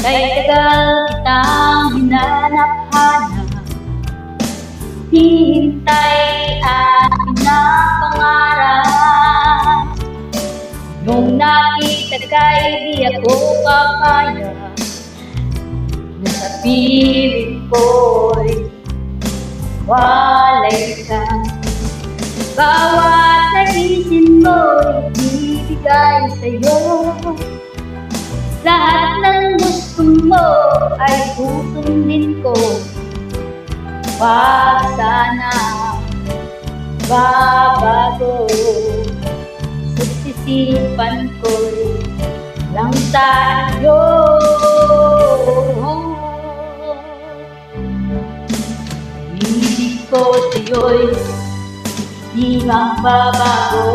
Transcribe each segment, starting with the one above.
Kay tagal kitang hinanap-hanap, hihintay at pinapangarap. Nung nakita ka'y di ako kakaya, nasa piling ko'y walay ka. Bawat naisin mo'y ibibigay sa'yo. Lahat ng gusto mo ay susundin ko. Wag sana babago, sisipan ko'y lang tayo. Hindi ko sa'yo'y di magbabago.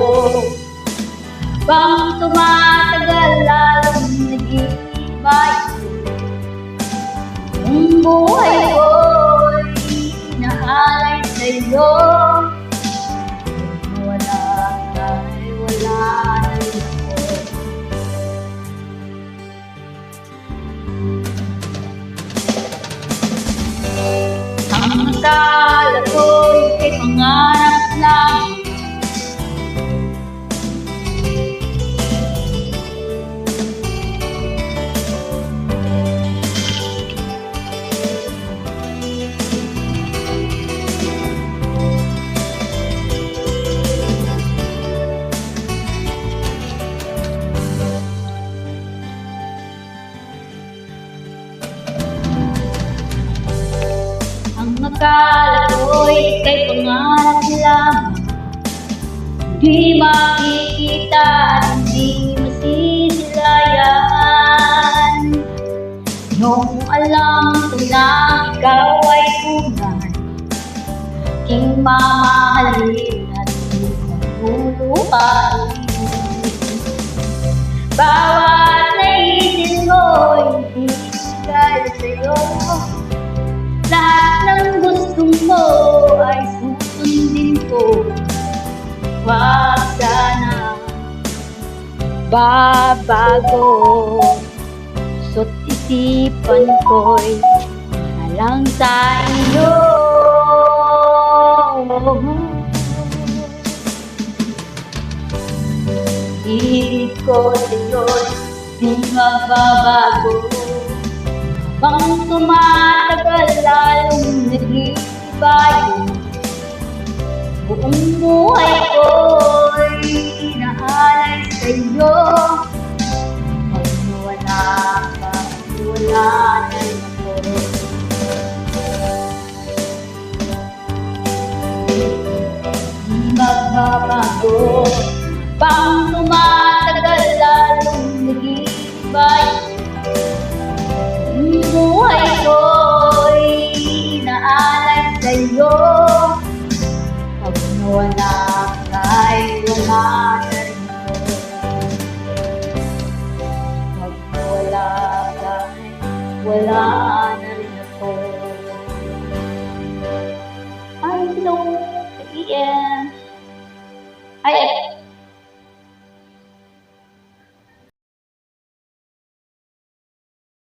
Bang tumatagal lalong nag-iiba ang buhay ko'y inaalay sa'yo. Wala ay wala na rin ako. Ang akala ko'y kay pangarap lang, akala ko'y kay pangarap lang, di makikita at hindi masisilayan. Nung alam ko na ikaw ay tunay, aking mamahalin at di malulupain. Bawat naisin mo'y ibigay sa'yo. Lahat ng gusto mo ay susundin ko. Wag sana babago, so't isipan ko'y alang sa iyo. Ibig ko sa'yo'y di magbabago. Bang tumatagal lalong nag-iiba yun. Buong buhay ko'y inaalay sa'yo. Pag nawala ka, wala na rin ako. Di magbabago. Bang tumatagal lalong nag-iiba yun. Buhay ko'y inaalay sa'yo. Pag nawala ka'y wala na rin ako. Pag nawala ka'y wala